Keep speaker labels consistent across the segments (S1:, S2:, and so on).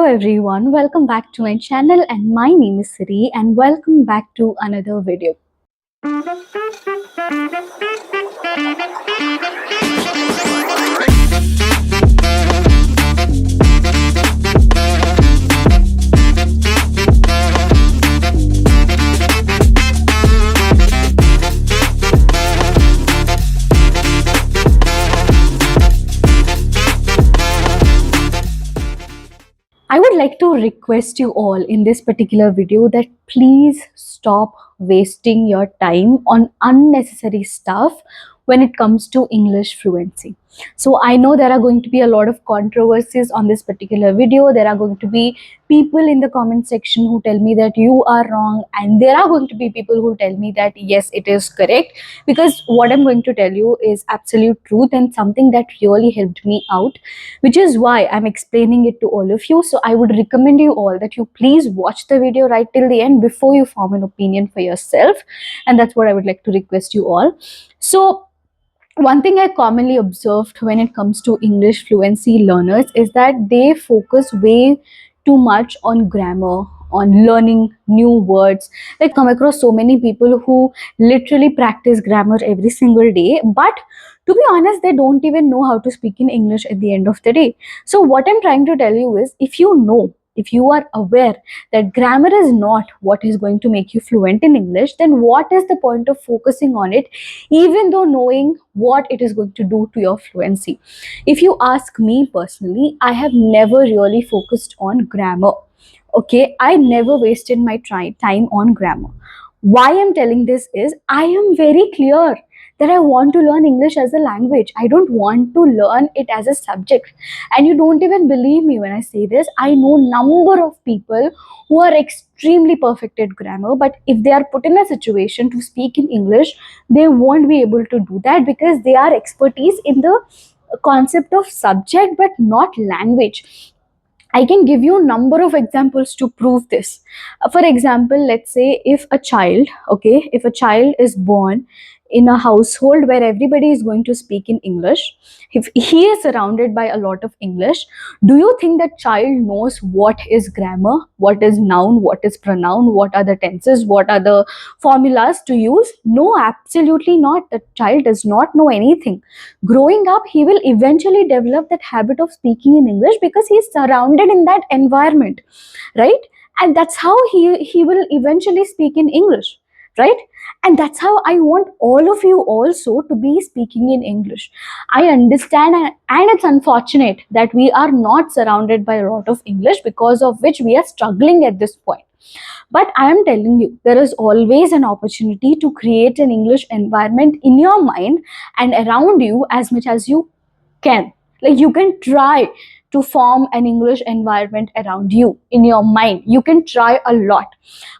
S1: everyone, welcome back to my channel and my name is Siri and welcome back to another video. I would like to request you all in this particular video that please stop wasting your time on unnecessary stuff when it comes to English fluency. So I know there are going to be a lot of controversies on this particular video. There are going to be people in the comment section who tell me that you are wrong, and there are going to be people who tell me that yes, it is correct, because what I'm going to tell you is absolute truth and something that really helped me out, which is why I'm explaining it to all of you. So I would recommend you all that you please watch the video right till the end before you form an opinion for yourself, and that's what I would like to request you all. So one thing I commonly observed when it comes to English fluency learners is that they focus way too much on grammar, on learning new words. Like, come across so many people who literally practice grammar every single day, but to be honest, they don't even know how to speak in English at the end of the day. So, what I'm trying to tell you is if you are aware that grammar is not what is going to make you fluent in English, then what is the point of focusing on it, even though knowing what it is going to do to your fluency? If you ask me personally, I have never really focused on grammar. Okay, I never wasted my time on grammar. Why I'm telling this is I am very clear that I want to learn English as a language. I don't want to learn it as a subject. And you don't even believe me when I say this. I know number of people who are extremely perfect at grammar, but if they are put in a situation to speak in English, they won't be able to do that because they are expertise in the concept of subject but not language. I can give you a number of examples to prove this. For example, let's say if a child is born in a household where everybody is going to speak in English, if he is surrounded by a lot of English, do you think that child knows what is grammar, what is noun, what is pronoun, what are the tenses, what are the formulas to use? No, absolutely not. The child does not know anything. Growing up, he will eventually develop that habit of speaking in English because he is surrounded in that environment, right? And that's how he will eventually speak in English, right? And that's how I want all of you also to be speaking in English. I understand, and it's unfortunate that we are not surrounded by a lot of English, because of which we are struggling at this point. But I am telling you, there is always an opportunity to create an English environment in your mind and around you as much as you can. Like, you can try to form an English environment around you in your mind. You can try a lot.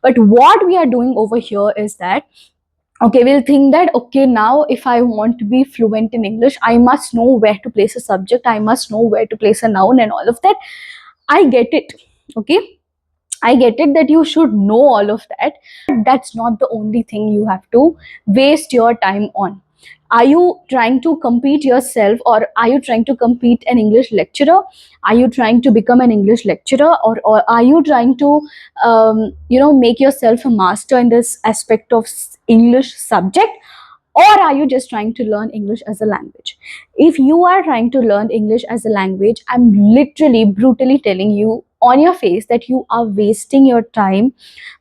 S1: But what we are doing over here is that, okay, we'll think that, okay, now if I want to be fluent in English, I must know where to place a subject, I must know where to place a noun and all of that. I get it. Okay, I get it that you should know all of that. That's not the only thing you have to waste your time on. Are you trying to compete yourself, or are you trying to compete an English lecturer? Are you trying to become an English lecturer, or are you trying to make yourself a master in this aspect of English subject? Or are you just trying to learn English as a language? If you are trying to learn English as a language, I'm literally brutally telling you on your face that you are wasting your time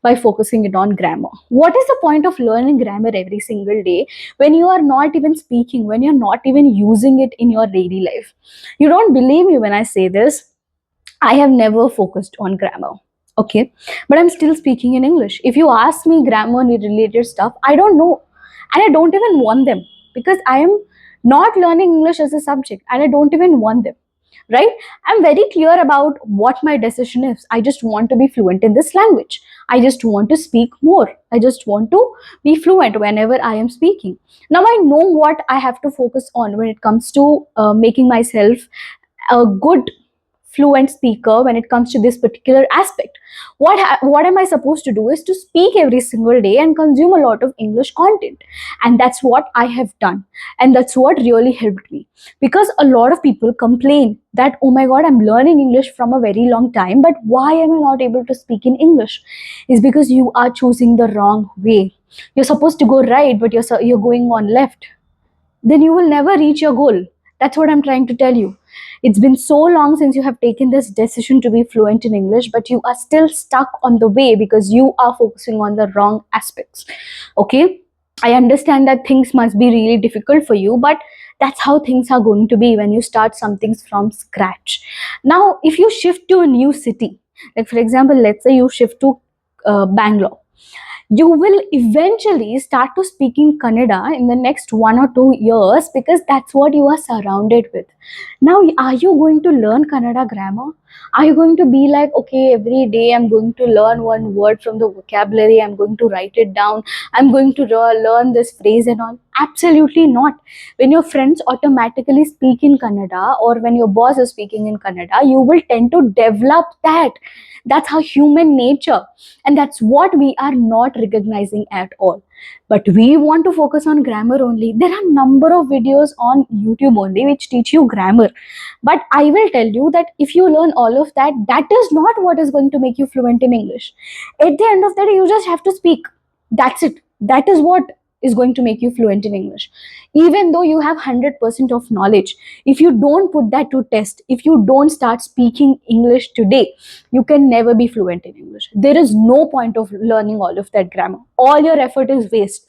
S1: by focusing it on grammar. What is the point of learning grammar every single day when you are not even speaking, when you're not even using it in your daily life? You don't believe me when I say this. I have never focused on grammar. Okay, but I'm still speaking in English. If you ask me grammar related stuff, I don't know, and I don't even want them, because I am not learning English as a subject and I don't even want them, right? I'm very clear about what my decision is. I just want to be fluent in this language. I just want to speak more. I just want to be fluent whenever I am speaking. Now I know what I have to focus on when it comes to making myself a good fluent speaker when it comes to this particular aspect. What am I supposed to do is to speak every single day and consume a lot of English content, and that's what I have done, and that's what really helped me. Because a lot of people complain that, oh my god, I'm learning English from a very long time, but why am I not able to speak in English? Is because you are choosing the wrong way. You're supposed to go right, but you're going on left. Then you will never reach your goal. That's what I'm trying to tell you. It's been so long since you have taken this decision to be fluent in English, but you are still stuck on the way because you are focusing on the wrong aspects. Okay? I understand that things must be really difficult for you, but that's how things are going to be when you start something from scratch. Now, if you shift to a new city, like for example, let's say you shift to Bangalore, you will eventually start to speak in Kannada in the next 1 or 2 years because that's what you are surrounded with. Now, are you going to learn Kannada grammar? Are you going to be like, okay, every day I'm going to learn one word from the vocabulary, I'm going to write it down, I'm going to learn this phrase and all? Absolutely not. When your friends automatically speak in Kannada or when your boss is speaking in Kannada, you will tend to develop that. That's how human nature, and that's what we are not recognizing at all. But we want to focus on grammar only. There are number of videos on YouTube only which teach you grammar, but I will tell you that if you learn all of that, that is not what is going to make you fluent in English. At the end of the day, you just have to speak. That's it. That is what is going to make you fluent in English. Even though you have 100% of knowledge, if you don't put that to test, if you don't start speaking English today, you can never be fluent in English. There is no point of learning all of that grammar. All your effort is waste.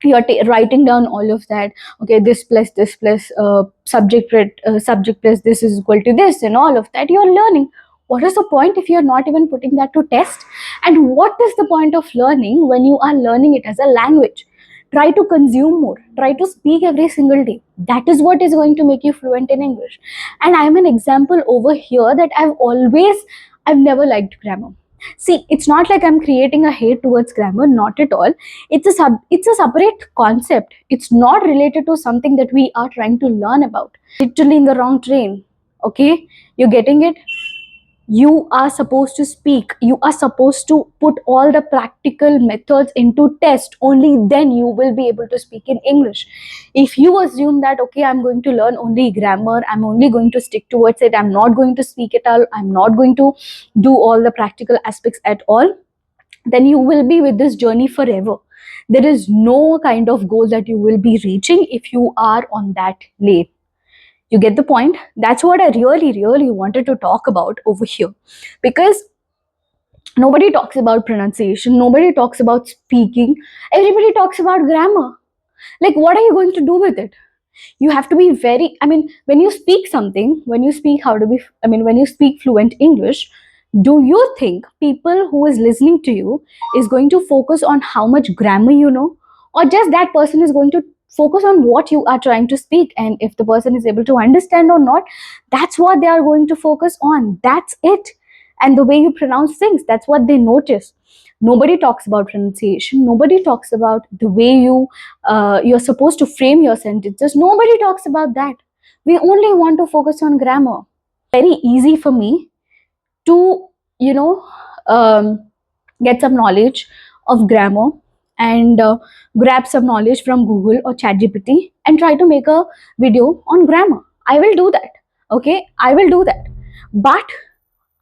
S1: You're writing down all of that. Okay, this plus subject plus this is equal to this, and all of that you're learning. What is the point if you're not even putting that to test? And what is the point of learning when you are learning it as a language? Try to consume more, try to speak every single day. That is what is going to make you fluent in English. And I'm an example over here that I've never liked grammar. See, it's not like I'm creating a hate towards grammar, not at all. It's a separate concept. It's not related to something that we are trying to learn about. Literally in the wrong train. Okay, you're getting it? You are supposed to speak, you are supposed to put all the practical methods into test, only then you will be able to speak in English. If you assume that, okay, I'm going to learn only grammar, I'm only going to stick towards it, I'm not going to speak it all, I'm not going to do all the practical aspects at all, then you will be with this journey forever. There is no kind of goal that you will be reaching if you are on that lane. You get the point? That's what I really wanted to talk about over here. Because nobody talks about pronunciation, nobody talks about speaking, everybody talks about grammar. Like, what are you going to do with it? You have to be very, I mean, when you speak something, when you speak how to be, I mean, when you speak fluent English, do you think people who is listening to you is going to focus on how much grammar you know, or just that person is going to focus on what you are trying to speak, and if the person is able to understand or not, that's what they are going to focus on. That's it. And the way you pronounce things, that's what they notice. Nobody talks about pronunciation, nobody talks about the way you're supposed to frame your sentences, nobody talks about that. We only want to focus on grammar. Very easy for me to, you know, um, get some knowledge of grammar and grab some knowledge from Google or ChatGPT and try to make a video on grammar. I will do that. Okay, I will do that. But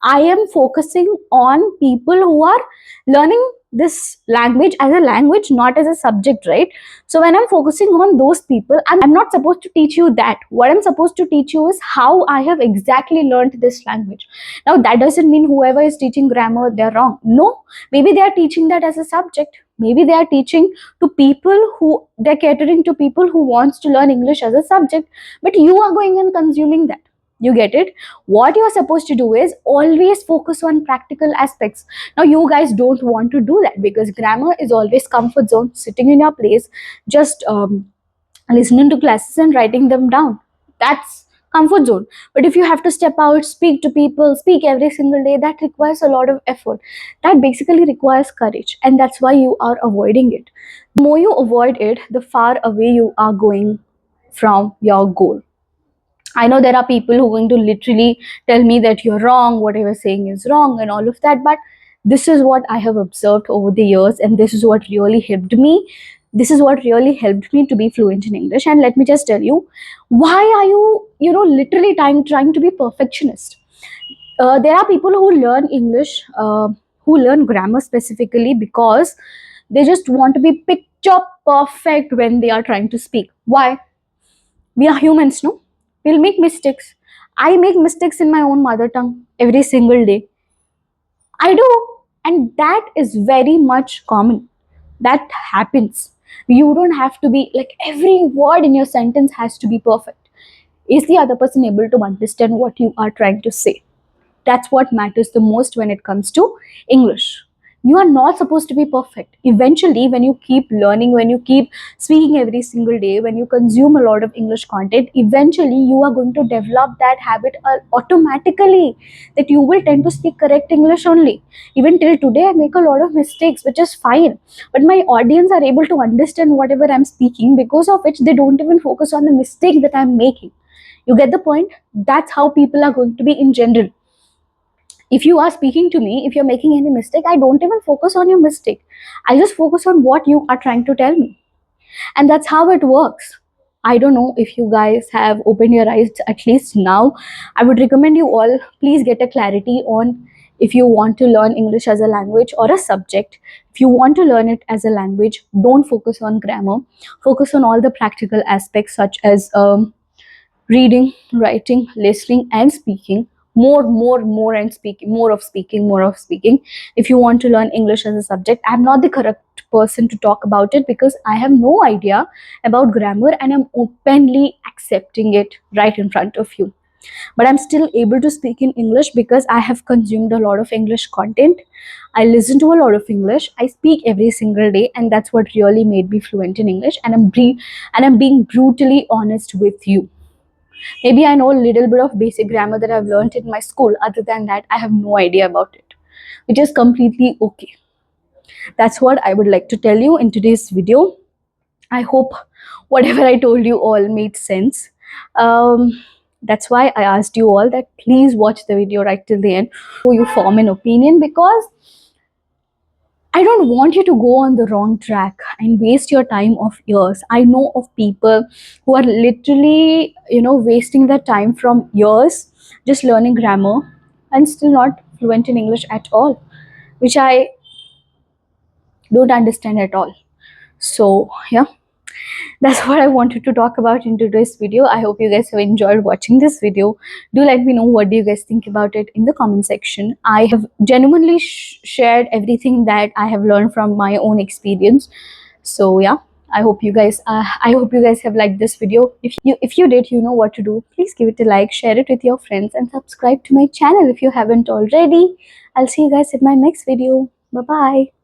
S1: I am focusing on people who are learning this language as a language, not as a subject, right? So when I'm focusing on those people, I'm not supposed to teach you that. What I'm supposed to teach you is how I have exactly learned this language. Now, that doesn't mean whoever is teaching grammar, they're wrong. No, maybe they are teaching that as a subject. Maybe they are teaching to people who, they're catering to people who wants to learn English as a subject, but you are going and consuming that. You get it? What you're supposed to do is always focus on practical aspects. Now, you guys don't want to do that because grammar is always comfort zone, sitting in your place, just listening to classes and writing them down. That's comfort zone. But if you have to step out, speak to people, speak every single day, that requires a lot of effort. That basically requires courage, and that's why you are avoiding it. The more you avoid it, the far away you are going from your goal. I know there are people who are going to literally tell me that you're wrong, whatever saying is wrong, and all of that. But this is what I have observed over the years, and this is what really helped me. This is what really helped me to be fluent in English. And let me just tell you, why are you literally trying to be perfectionist? There are people who learn English, who learn grammar specifically because they just want to be picture perfect when they are trying to speak. Why? We are humans, no? We'll make mistakes. I make mistakes in my own mother tongue every single day. I do. And that is very much common. That happens. You don't have to be like every word in your sentence has to be perfect. Is the other person able to understand what you are trying to say? That's what matters the most when it comes to English. You are not supposed to be perfect. Eventually, when you keep learning, when you keep speaking every single day, when you consume a lot of English content, eventually you are going to develop that habit automatically, that you will tend to speak correct English only. Even till today I make a lot of mistakes, which is fine, but my audience are able to understand whatever I'm speaking, because of which they don't even focus on the mistake that I'm making. You get the point? That's how people are going to be in general. If you are speaking to me, if you're making any mistake, I don't even focus on your mistake. I just focus on what you are trying to tell me. And that's how it works. I don't know if you guys have opened your eyes at least now. I would recommend you all, please get a clarity on, if you want to learn English as a language or a subject. If you want to learn it as a language, don't focus on grammar. Focus on all the practical aspects, such as reading, writing, listening, and speaking. More, and speaking, more of speaking. If you want to learn English as a subject, I'm not the correct person to talk about it, because I have no idea about grammar, and I'm openly accepting it right in front of you. But I'm still able to speak in English because I have consumed a lot of English content. I listen to a lot of English. I speak every single day, and that's what really made me fluent in English. And I'm being brutally honest with you. Maybe I know a little bit of basic grammar that I've learned in my school. Other than that, I have no idea about it, which is completely okay. That's what I would like to tell you in today's video. I hope whatever I told you all made sense. That's why I asked you all that please watch the video right till the end so you form an opinion, because I don't want you to go on the wrong track and waste your time of years. I know of people who are literally, wasting their time from years just learning grammar and still not fluent in English at all, which I don't understand at all. So, yeah, that's what I wanted to talk about in today's video. I hope you guys have enjoyed watching this video. Do let me know what do you guys think about it in the comment section. I have genuinely shared everything that I have learned from my own experience. So yeah, I hope you guys have liked this video. If you did, you know what to do. Please give it a like, share it with your friends, and subscribe to my channel if you haven't already. I'll see you guys in my next video. Bye bye.